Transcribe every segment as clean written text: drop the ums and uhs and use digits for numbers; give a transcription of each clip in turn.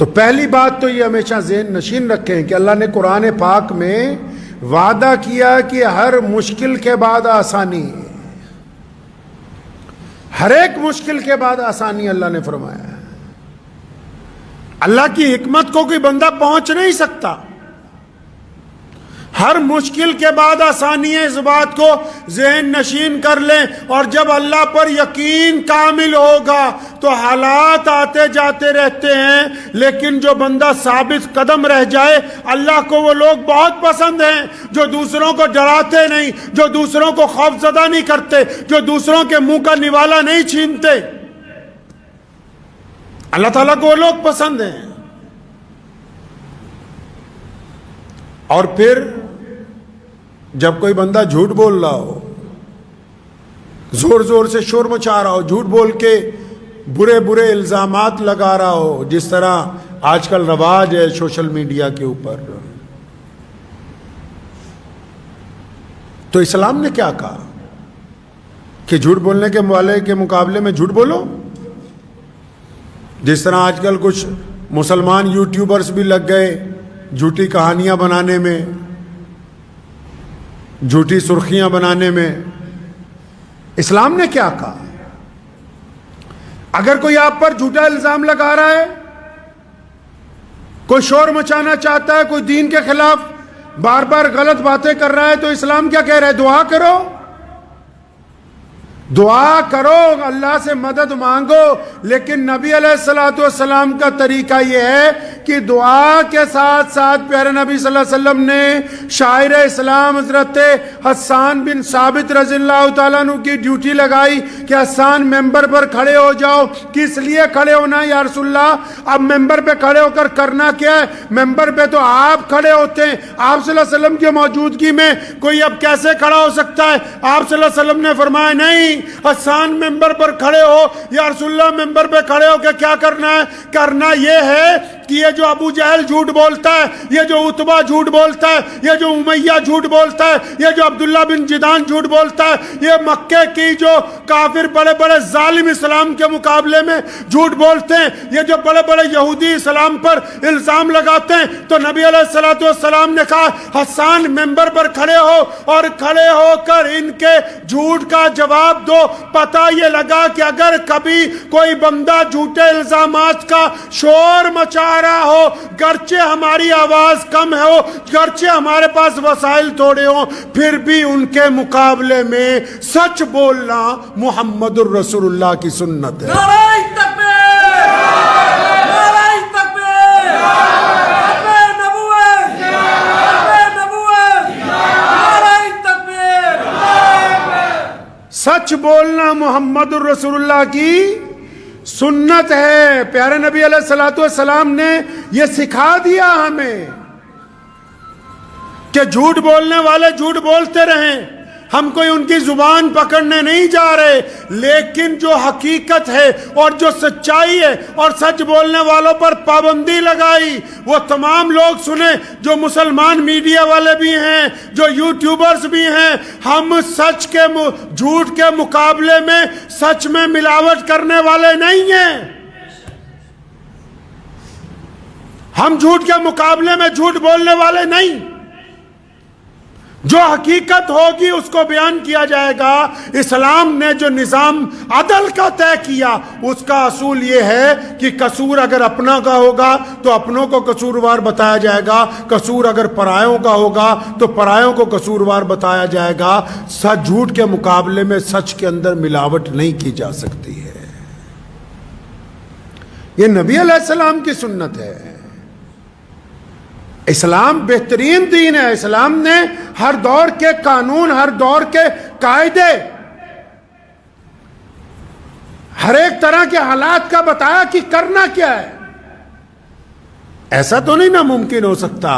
تو پہلی بات تو یہ ہمیشہ ذہن نشین رکھیں کہ اللہ نے قرآن پاک میں وعدہ کیا کہ ہر مشکل کے بعد آسانی، ہر ایک مشکل کے بعد آسانی اللہ نے فرمایا ہے۔ اللہ کی حکمت کو کوئی بندہ پہنچ نہیں سکتا، ہر مشکل کے بعد آسانی ہے، اس بات کو ذہن نشین کر لیں۔ اور جب اللہ پر یقین کامل ہوگا تو حالات آتے جاتے رہتے ہیں، لیکن جو بندہ ثابت قدم رہ جائے، اللہ کو وہ لوگ بہت پسند ہیں جو دوسروں کو ڈراتے نہیں، جو دوسروں کو خوف زدہ نہیں کرتے، جو دوسروں کے منہ کا نوالا نہیں چھینتے۔ اللہ تعالیٰ کو وہ لوگ پسند ہیں۔ اور پھر جب کوئی بندہ جھوٹ بول رہا ہو، زور زور سے شور مچا رہا ہو، جھوٹ بول کے برے برے الزامات لگا رہا ہو، جس طرح آج کل رواج ہے سوشل میڈیا کے اوپر، تو اسلام نے کیا کہا کہ جھوٹ بولنے کے والے کے مقابلے میں جھوٹ بولو؟ جس طرح آج کل کچھ مسلمان یوٹیوبرز بھی لگ گئے جھوٹی کہانیاں بنانے میں، جھوٹی سرخیاں بنانے میں۔ اسلام نے کیا کہا؟ اگر کوئی آپ پر جھوٹا الزام لگا رہا ہے، کوئی شور مچانا چاہتا ہے، کوئی دین کے خلاف بار بار غلط باتیں کر رہا ہے، تو اسلام کیا کہہ رہا ہے؟ دعا کرو، دعا کرو، اللہ سے مدد مانگو۔ لیکن نبی علیہ السلام کا طریقہ یہ ہے کہ دعا کے ساتھ ساتھ پیارے نبی صلی اللہ علیہ وسلم نے شاعر اسلام حضرت حسان بن ثابت رضی اللہ تعالیٰ عنہ کی ڈیوٹی لگائی کہ حسان ممبر پر کھڑے ہو جاؤ۔ کس لیے کھڑے ہونا یا رسول اللہ؟ اب ممبر پہ کھڑے ہو کر کرنا کیا ہے؟ ممبر پہ تو آپ کھڑے ہوتے ہیں، آپ صلی اللہ علیہ وسلم کی موجودگی میں کوئی اب کیسے کھڑا ہو سکتا ہے؟ آپ صلی اللہ علیہ وسلم نے فرمایا نہیں، حسان ممبر پر کھڑے ہو یا رسول اللہ ممبر پہ کھڑے ہو کے کیا کرنا ہے؟ کرنا یہ ہے کہ یہ جو ابو جہل جھوٹ بولتا ہے، یہ جو عتبہ جھوٹ بولتا ہے، یہ جو امیہ جھوٹ بولتا ہے، یہ جو عبداللہ بن جدان جھوٹ بولتا ہے، یہ مکے کی جو کافر بڑے بڑے ظالم اسلام کے مقابلے میں جھوٹ بولتے ہیں، یہ جو بڑے بڑے یہودی اسلام پر الزام لگاتے ہیں، تو نبی علیہ السلام نے کہا حسان ممبر پر کھڑے ہو اور کھڑے ہو کر ان کے جھوٹ کا جواب دو۔ پتہ یہ لگا کہ اگر کبھی کوئی بندہ جھوٹے الزامات کا شور مچا رہا ہو، گرچہ ہماری آواز کم ہو، گرچہ ہمارے پاس وسائل تھوڑے ہوں، پھر بھی ان کے مقابلے میں سچ بولنا محمد الرسول اللہ کی سنت ہے۔ نعرہ تکبیر! نعرہ تکبیر! تکبیر نبوت! تکبیر نبوت! نعرہ تکبیر! سچ بولنا محمد الرسول اللہ کی سنت ہے۔ پیارے نبی علیہ السلام نے یہ سکھا دیا ہمیں کہ جھوٹ بولنے والے جھوٹ بولتے رہیں، ہم کوئی ان کی زبان پکڑنے نہیں جا رہے، لیکن جو حقیقت ہے اور جو سچائی ہے اور سچ بولنے والوں پر پابندی لگائی، وہ تمام لوگ سنیں، جو مسلمان میڈیا والے بھی ہیں، جو یوٹیوبرز بھی ہیں۔ ہم سچ کے جھوٹ کے مقابلے میں سچ میں ملاوٹ کرنے والے نہیں ہیں، ہم جھوٹ کے مقابلے میں جھوٹ بولنے والے نہیں۔ جو حقیقت ہوگی اس کو بیان کیا جائے گا۔ اسلام نے جو نظام عدل کا طے کیا، اس کا اصول یہ ہے کہ قصور اگر اپنا کا ہوگا تو اپنوں کو قصوروار بتایا جائے گا، قصور اگر پرایوں کا ہوگا تو پرایوں کو قصوروار بتایا جائے گا۔ سچ جھوٹ کے مقابلے میں سچ کے اندر ملاوٹ نہیں کی جا سکتی ہے۔ یہ نبی علیہ السلام کی سنت ہے۔ اسلام بہترین دین ہے۔ اسلام نے ہر دور کے قانون، ہر دور کے قاعدے، ہر ایک طرح کے حالات کا بتایا کہ کرنا کیا ہے۔ ایسا تو نہیں ناممکن ہو سکتا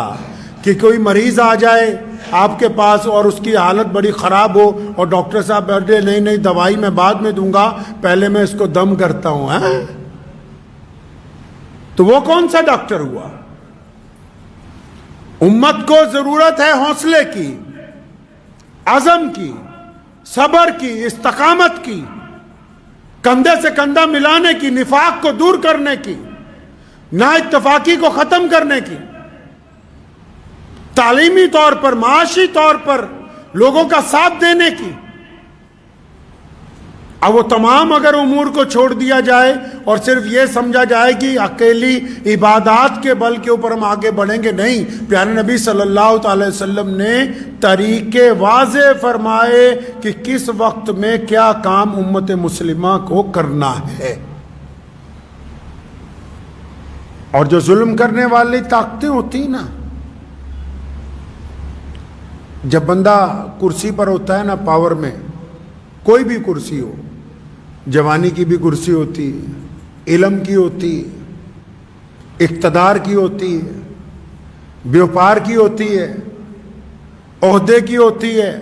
کہ کوئی مریض آ جائے آپ کے پاس اور اس کی حالت بڑی خراب ہو اور ڈاکٹر صاحب بیٹھے، نہیں دوائی میں بعد میں دوں گا، پہلے میں اس کو دم کرتا ہوں۔ تو وہ کون سا ڈاکٹر ہوا؟ امت کو ضرورت ہے حوصلے کی، عزم کی، صبر کی، استقامت کی، کندھے سے کندھا ملانے کی، نفاق کو دور کرنے کی۔ نا اتفاقی کو ختم کرنے کی، تعلیمی طور پر، معاشی طور پر لوگوں کا ساتھ دینے کی۔ اب وہ تمام اگر امور کو چھوڑ دیا جائے اور صرف یہ سمجھا جائے کہ اکیلی عبادات کے بل کے اوپر ہم آگے بڑھیں گے، نہیں، پیارے نبی صلی اللہ تعالی وسلم نے طریقے واضح فرمائے کہ کس وقت میں کیا کام امت مسلمہ کو کرنا ہے۔ اور جو ظلم کرنے والی طاقتیں ہوتی نا، جب بندہ کرسی پر ہوتا ہے نا، پاور میں، کوئی بھی کرسی ہو، جوانی کی بھی کرسی ہوتی ہے، علم کی ہوتی ہے، اقتدار کی ہوتی ہے، بیوپار کی ہوتی ہے، عہدے کی ہوتی ہے،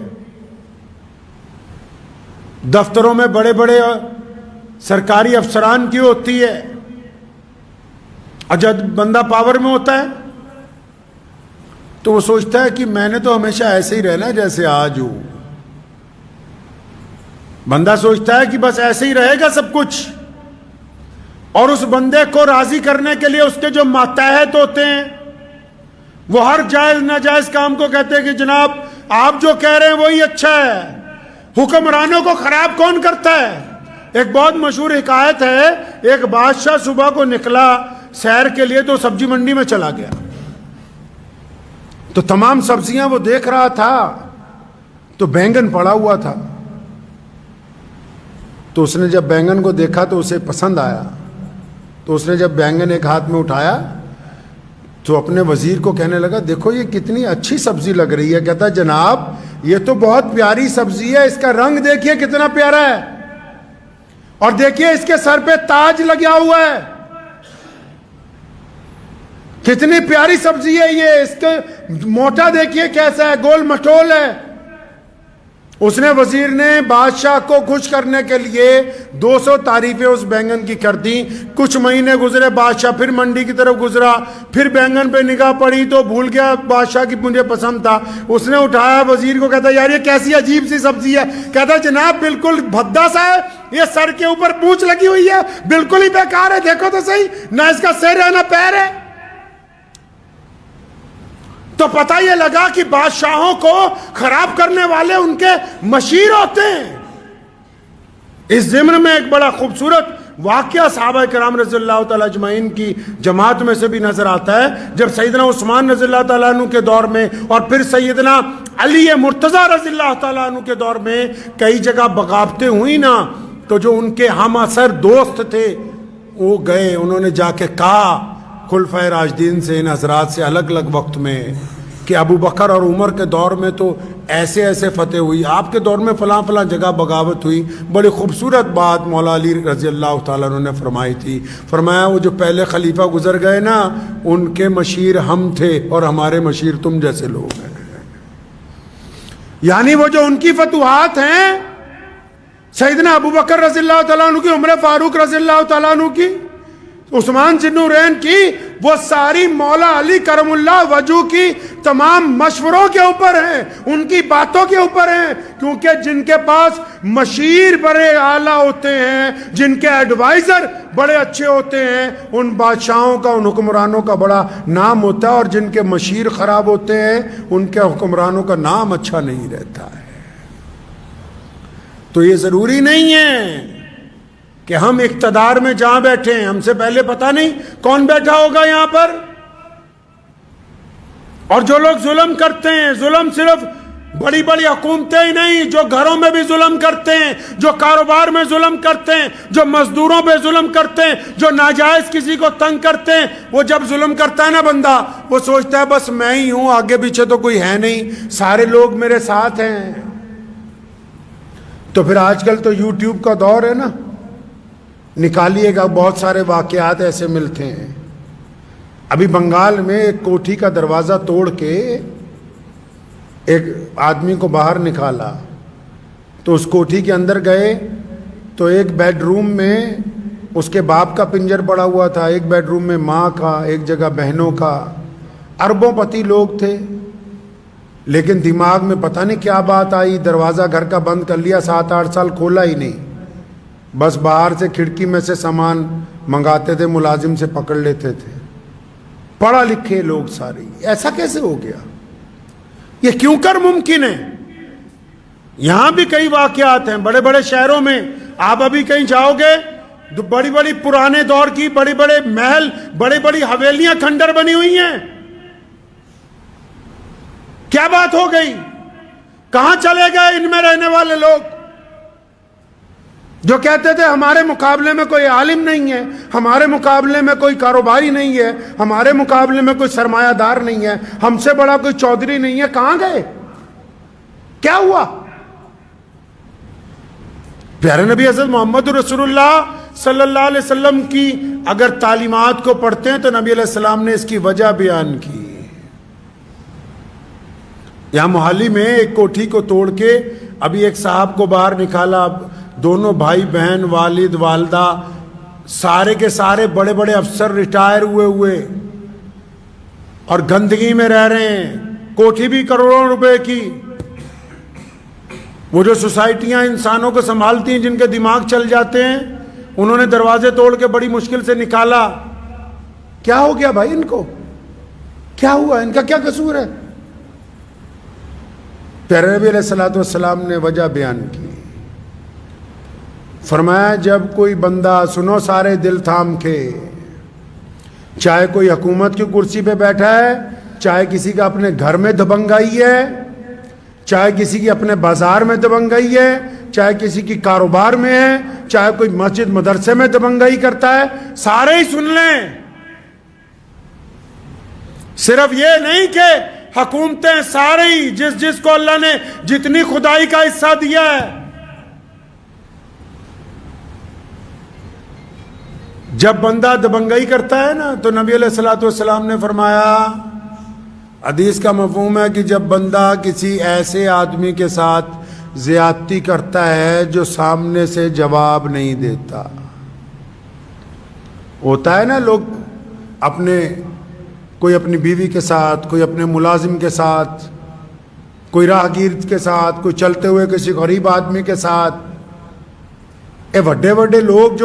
دفتروں میں بڑے بڑے سرکاری افسران کی ہوتی ہے۔ اور جب بندہ پاور میں ہوتا ہے تو وہ سوچتا ہے کہ میں نے تو ہمیشہ ایسے ہی رہنا جیسے آج ہوں۔ بندہ سوچتا ہے کہ بس ایسے ہی رہے گا سب کچھ، اور اس بندے کو راضی کرنے کے لیے اس کے جو ماتحت ہوتے ہیں وہ ہر جائز ناجائز کام کو کہتے ہیں کہ جناب آپ جو کہہ رہے ہیں وہی اچھا ہے، حکمرانوں کو خراب کون کرتا ہے۔ ایک بہت مشہور حکایت ہے، ایک بادشاہ صبح کو نکلا سیر کے لیے تو سبزی منڈی میں چلا گیا، تو تمام سبزیاں وہ دیکھ رہا تھا تو بینگن پڑا ہوا تھا، تو اس نے جب بینگن کو دیکھا تو اسے پسند آیا، تو اس نے جب بینگن ایک ہاتھ میں اٹھایا تو اپنے وزیر کو کہنے لگا دیکھو یہ کتنی اچھی سبزی لگ رہی ہے۔ کہتا جناب یہ تو بہت پیاری سبزی ہے، اس کا رنگ دیکھیے کتنا پیارا ہے، اور دیکھیے اس کے سر پہ تاج لگا ہوا ہے، کتنی پیاری سبزی ہے یہ، اس کے موٹا دیکھیے کیسا ہے، گول مٹول ہے۔ اس نے وزیر نے بادشاہ کو خوش کرنے کے لیے 200 تعریفیں اس بینگن کی کر دی۔ کچھ مہینے گزرے، بادشاہ پھر منڈی کی طرف گزرا، پھر بینگن پہ نگاہ پڑی تو بھول گیا بادشاہ کی مجھے پسند تھا۔ اس نے اٹھایا وزیر کو، کہتا یار یہ کیسی عجیب سی سبزی ہے۔ کہتا جناب بالکل بھدا سا ہے، یہ سر کے اوپر پونچھ لگی ہوئی ہے، بالکل ہی بیکار ہے، دیکھو تو صحیح، نہ اس کا سر ہے نہ پیر ہے۔ تو پتہ یہ لگا کہ بادشاہوں کو خراب کرنے والے ان کے مشیر ہوتے ہیں۔ اس ضمن میں ایک بڑا خوبصورت واقعہ صحابہ کرام رضی اللہ تعالیٰ اجمعین کی جماعت میں سے بھی نظر آتا ہے، جب سیدنا عثمان رضی اللہ تعالیٰ عنہ کے دور میں اور پھر سیدنا علی مرتضیٰ رضی اللہ تعالیٰ عنہ کے دور میں کئی جگہ بغاوتیں ہوئی نا، تو جو ان کے ہم اثر دوست تھے وہ گئے، انہوں نے جا کے کہا خلفائے راشدین سے، ان حضرات سے الگ الگ وقت میں، کہ ابو بکر اور عمر کے دور میں تو ایسے ایسے فتح ہوئی، آپ کے دور میں فلاں فلاں جگہ بغاوت ہوئی۔ بڑی خوبصورت بات مولا علی رضی اللہ تعالیٰ عنہ نے فرمائی تھی، فرمایا وہ جو پہلے خلیفہ گزر گئے نا ان کے مشیر ہم تھے اور ہمارے مشیر تم جیسے لوگ ہیں۔ یعنی وہ جو ان کی فتوحات ہیں، سیدنا ابو بکر رضی اللہ تعالیٰ عنہ کی، عمر فاروق رضی اللہ تعالیٰ عنہ کی، عثمان ذی النورین کی، وہ ساری مولا علی کرم اللہ وجہ کی تمام مشوروں کے اوپر ہیں، ان کی باتوں کے اوپر ہیں، کیونکہ جن کے پاس مشیر بڑے اعلیٰ ہوتے ہیں، جن کے ایڈوائزر بڑے اچھے ہوتے ہیں، ان بادشاہوں کا، ان حکمرانوں کا بڑا نام ہوتا ہے، اور جن کے مشیر خراب ہوتے ہیں ان کے حکمرانوں کا نام اچھا نہیں رہتا ہے۔ تو یہ ضروری نہیں ہے کہ ہم اقتدار میں جہاں بیٹھے ہیں، ہم سے پہلے پتہ نہیں کون بیٹھا ہوگا یہاں پر۔ اور جو لوگ ظلم کرتے ہیں، ظلم صرف بڑی بڑی حکومتیں ہی نہیں، جو گھروں میں بھی ظلم کرتے ہیں، جو کاروبار میں ظلم کرتے ہیں، جو مزدوروں پہ ظلم کرتے ہیں، جو ناجائز کسی کو تنگ کرتے ہیں، وہ جب ظلم کرتا ہے نا بندہ، وہ سوچتا ہے بس میں ہی ہوں، آگے پیچھے تو کوئی ہے نہیں، سارے لوگ میرے ساتھ ہیں۔ تو پھر آج کل تو یوٹیوب کا دور ہے نا، نکالیے گا بہت سارے واقعات ایسے ملتے ہیں۔ ابھی بنگال میں ایک کوٹھی کا دروازہ توڑ کے ایک آدمی کو باہر نکالا، تو اس کوٹھی کے اندر گئے تو ایک بیڈ روم میں اس کے باپ کا پنجر پڑا ہوا تھا، ایک بیڈ روم میں ماں کا، ایک جگہ بہنوں کا، اربوں پتی لوگ تھے، لیکن دماغ میں پتہ نہیں کیا بات آئی، دروازہ گھر کا بند کر لیا، 7-8 سال کھولا ہی نہیں، بس باہر سے کھڑکی میں سے سامان منگاتے تھے، ملازم سے پکڑ لیتے تھے۔ پڑھا لکھے لوگ سارے. ایسا کیسے ہو گیا؟ یہ کیوں کر ممکن ہے؟ یہاں بھی کئی واقعات ہیں بڑے بڑے شہروں میں. آپ ابھی کہیں جاؤ گے بڑی بڑی پرانے دور کی بڑے بڑے محل بڑی بڑی حویلیاں کھنڈر بنی ہوئی ہیں. کیا بات ہو گئی؟ کہاں چلے گئے ان میں رہنے والے لوگ جو کہتے تھے ہمارے مقابلے میں کوئی عالم نہیں ہے, ہمارے مقابلے میں کوئی کاروباری نہیں ہے, ہمارے مقابلے میں کوئی سرمایہ دار نہیں ہے, ہم سے بڑا کوئی چودھری نہیں ہے. کہاں گئے؟ کیا ہوا؟ پیارے نبی حضرت محمد رسول اللہ صلی اللہ علیہ وسلم کی اگر تعلیمات کو پڑھتے ہیں تو نبی علیہ السلام نے اس کی وجہ بیان کی. یہاں محالی میں ایک کوٹھی کو توڑ کے ابھی ایک صاحب کو باہر نکالا. دونوں بھائی بہن, والد والدہ, سارے کے سارے بڑے بڑے افسر ریٹائر ہوئے اور گندگی میں رہ رہے ہیں. کوٹھی بھی کروڑوں روپے کی. وہ جو سوسائٹیاں انسانوں کو سنبھالتی ہیں جن کے دماغ چل جاتے ہیں, انہوں نے دروازے توڑ کے بڑی مشکل سے نکالا. کیا ہو گیا بھائی ان کو؟ کیا ہوا؟ ان کا کیا قصور ہے؟ پیارے نبی علیہ الصلوۃ والسلام نے وجہ بیان کی. فرمایا جب کوئی بندہ, سنو سارے دل تھام کے, چاہے کوئی حکومت کی کرسی پہ بیٹھا ہے, چاہے کسی کا اپنے گھر میں دبنگائی ہے, چاہے کسی کی اپنے بازار میں دبنگائی ہے, چاہے کسی کی کاروبار میں ہے, چاہے کوئی مسجد مدرسے میں دبنگائی کرتا ہے, سارے ہی سن لیں. صرف یہ نہیں کہ حکومتیں سارے ہی, جس کو اللہ نے جتنی خدائی کا حصہ دیا ہے, جب بندہ دبنگائی کرتا ہے نا تو نبی علیہ الصلوۃ والسلام نے فرمایا, حدیث کا مفہوم ہے کہ جب بندہ کسی ایسے آدمی کے ساتھ زیادتی کرتا ہے جو سامنے سے جواب نہیں دیتا. ہوتا ہے نا لوگ کوئی اپنی بیوی کے ساتھ, کوئی اپنے ملازم کے ساتھ, کوئی راہگیر کے ساتھ, کوئی چلتے ہوئے کسی غریب آدمی کے ساتھ. یہ بڑے بڑے لوگ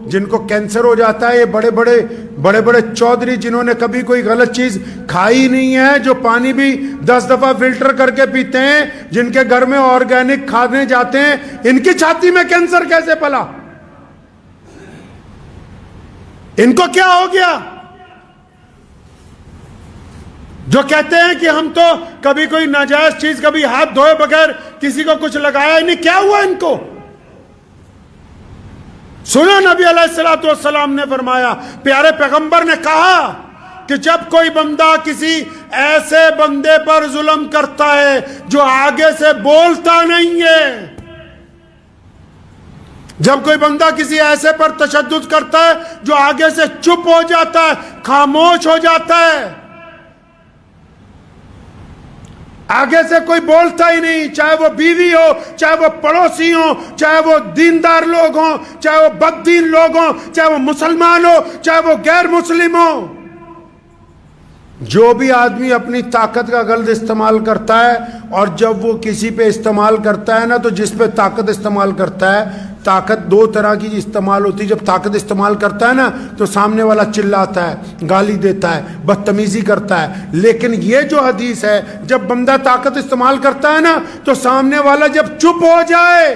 جن کو کینسر ہو جاتا ہے, یہ بڑے بڑے چودھری جنہوں نے کبھی کوئی غلط چیز کھائی نہیں ہے, جو پانی بھی 10 دفعہ فلٹر کر کے پیتے ہیں, جن کے گھر میں آرگینک کھانے جاتے ہیں, ان کی چھاتی میں کینسر کیسے پلا؟ ان کو کیا ہو گیا جو کہتے ہیں کہ ہم تو کبھی کوئی ناجائز چیز, کبھی ہاتھ دھوئے بغیر کسی کو کچھ لگایا ہی نہیں؟ کیا ہوا ان کو؟ سنو نبی علیہ الصلوۃ والسلام نے فرمایا, پیارے پیغمبر نے کہا کہ جب کوئی بندہ کسی ایسے بندے پر ظلم کرتا ہے جو آگے سے بولتا نہیں ہے, جب کوئی بندہ کسی ایسے پر تشدد کرتا ہے جو آگے سے چپ ہو جاتا ہے, خاموش ہو جاتا ہے, آگے سے کوئی بولتا ہی نہیں, چاہے وہ بیوی ہو, چاہے وہ پڑوسی ہو, چاہے وہ دیندار لوگ ہوں, چاہے وہ بددین لوگ ہوں, چاہے وہ مسلمان ہو, چاہے وہ غیر مسلم ہو. جو بھی آدمی اپنی طاقت کا غلط استعمال کرتا ہے, اور جب وہ کسی پہ استعمال کرتا ہے نا, تو جس پہ طاقت استعمال کرتا ہے, طاقت 2 طرح کی استعمال ہوتی ہے. جب طاقت استعمال کرتا ہے نا تو سامنے والا چلاتا ہے, گالی دیتا ہے, بدتمیزی کرتا ہے. لیکن یہ جو حدیث ہے, جب بندہ طاقت استعمال کرتا ہے نا تو سامنے والا جب چپ ہو جائے,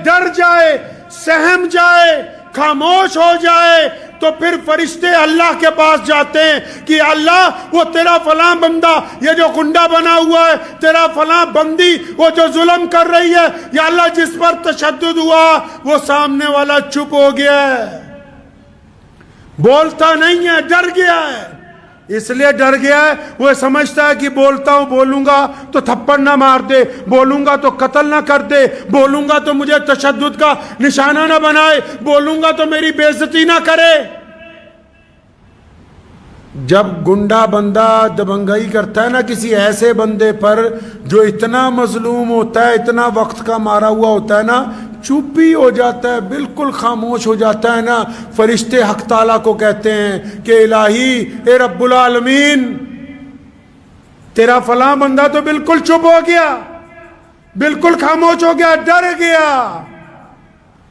ڈر جائے, سہم جائے, خاموش ہو جائے, تو پھر فرشتے اللہ کے پاس جاتے ہیں کہ اللہ وہ تیرا فلاں بندہ, یہ جو گنڈا بنا ہوا ہے, تیرا فلاں بندی وہ جو ظلم کر رہی ہے, یا اللہ جس پر تشدد ہوا وہ سامنے والا چپ ہو گیا ہے, بولتا نہیں ہے, ڈر گیا ہے. اس لیے ڈر گیا ہے, وہ سمجھتا ہے کہ بولوں گا تو تھپڑ نہ مار دے, بولوں گا تو قتل نہ کر دے, بولوں گا تو مجھے تشدد کا نشانہ نہ بنائے, بولوں گا تو میری بے عزتی نہ کرے. جب گنڈا بندہ دبنگائی کرتا ہے نا کسی ایسے بندے پر جو اتنا مظلوم ہوتا ہے, اتنا وقت کا مارا ہوا ہوتا ہے نا, چپ ہی ہو جاتا ہے, بالکل خاموش ہو جاتا ہے نا, فرشتے حق تعالیٰ کو کہتے ہیں کہ الہی, اے رب العالمین, تیرا فلاں بندہ تو بالکل چپ ہو گیا, بالکل خاموش ہو گیا, ڈر گیا.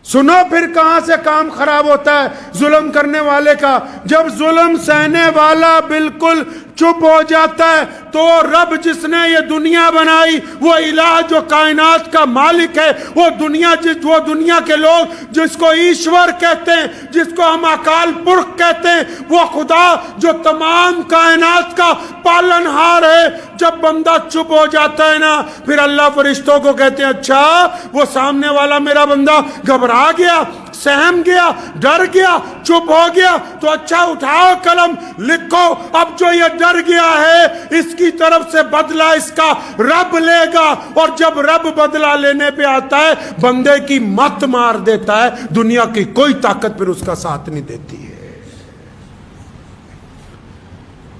سنو پھر کہاں سے کام خراب ہوتا ہے ظلم کرنے والے کا. جب ظلم سہنے والا بالکل چپ ہو جاتا ہے تو رب جس نے یہ دنیا بنائی، وہ الہ جو کائنات کا مالک ہے، وہ دنیا کے لوگ جس کو ایشور کہتے ہیں، جس کو ہم اکال پرکھ کہتے ہیں، وہ خدا جو تمام کائنات کا پالنہار ہے، جب بندہ چپ ہو جاتا ہے نا، پھر اللہ فرشتوں کو کہتے ہیں اچھا وہ سامنے والا میرا بندہ گھبرا گیا، سہم گیا، ڈر گیا، چپ ہو گیا، تو اچھا اٹھاؤ قلم، لکھو اب جو یہ ڈر گیا ہے اس کی طرف سے بدلہ اس کا رب لے گا. اور جب رب بدلہ لینے پہ آتا ہے بندے کی مت مار دیتا ہے، دنیا کی کوئی طاقت پھر اس کا ساتھ نہیں دیتی ہے.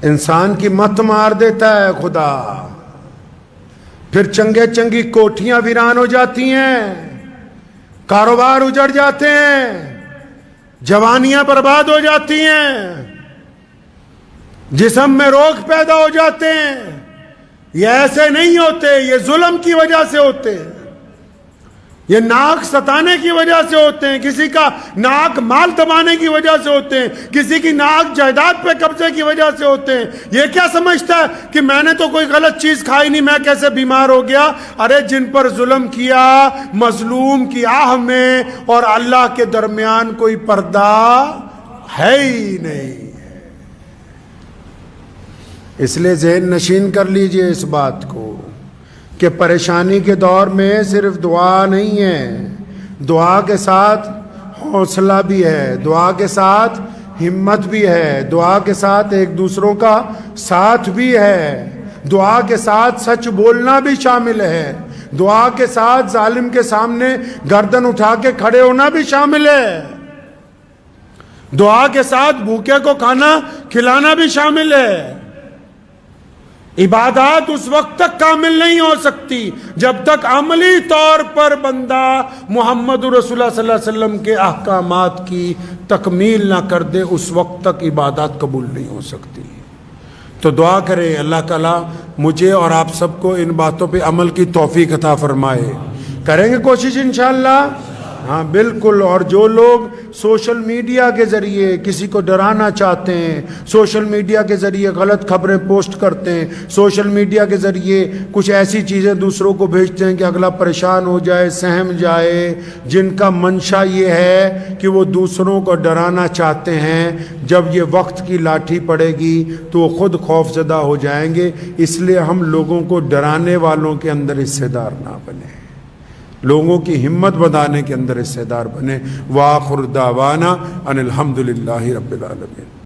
انسان کی مت مار دیتا ہے خدا، پھر چنگی کوٹھیاں ویران ہو جاتی ہیں، کاروبار اجڑ جاتے ہیں، جوانیاں برباد ہو جاتی ہیں، جسم میں روگ پیدا ہو جاتے ہیں. یہ ایسے نہیں ہوتے، یہ ظلم کی وجہ سے ہوتے ہیں، یہ ناک ستانے کی وجہ سے ہوتے ہیں، کسی کا ناک مال دبانے کی وجہ سے ہوتے ہیں، کسی کی ناک جائیداد پہ قبضے کی وجہ سے ہوتے ہیں. یہ کیا سمجھتا ہے کہ میں نے تو کوئی غلط چیز کھائی نہیں، میں کیسے بیمار ہو گیا؟ ارے جن پر ظلم کیا، مظلوم کی آہ میں اور اللہ کے درمیان کوئی پردہ ہے ہی نہیں. اس لیے ذہن نشین کر لیجئے اس بات کو کہ پریشانی کے دور میں صرف دعا نہیں ہے، دعا کے ساتھ حوصلہ بھی ہے، دعا کے ساتھ ہمت بھی ہے، دعا کے ساتھ ایک دوسروں کا ساتھ بھی ہے، دعا کے ساتھ سچ بولنا بھی شامل ہے، دعا کے ساتھ ظالم کے سامنے گردن اٹھا کے کھڑے ہونا بھی شامل ہے، دعا کے ساتھ بھوکے کو کھانا کھلانا بھی شامل ہے. عبادات اس وقت تک کامل نہیں ہو سکتی جب تک عملی طور پر بندہ محمد رسول اللہ صلی اللہ علیہ وسلم کے احکامات کی تکمیل نہ کر دے، اس وقت تک عبادات قبول نہیں ہو سکتی. تو دعا کریں اللہ تعالیٰ مجھے اور آپ سب کو ان باتوں پہ عمل کی توفیق عطا فرمائے. کریں گے کوشش انشاءاللہ؟ ہاں بالکل. اور جو لوگ سوشل میڈیا کے ذریعے کسی کو ڈرانا چاہتے ہیں، سوشل میڈیا کے ذریعے غلط خبریں پوسٹ کرتے ہیں، سوشل میڈیا کے ذریعے کچھ ایسی چیزیں دوسروں کو بھیجتے ہیں کہ اگلا پریشان ہو جائے، سہم جائے، جن کا منشا یہ ہے کہ وہ دوسروں کو ڈرانا چاہتے ہیں، جب یہ وقت کی لاٹھی پڑے گی تو وہ خود خوف زدہ ہو جائیں گے. اس لیے ہم لوگوں کو ڈرانے والوں کے اندر حصے دار نہ بنیں، لوگوں کی ہمت بندھانے کے اندر حصے دار بنے. وآخر دعوانا ان الحمدللہ رب العالمین.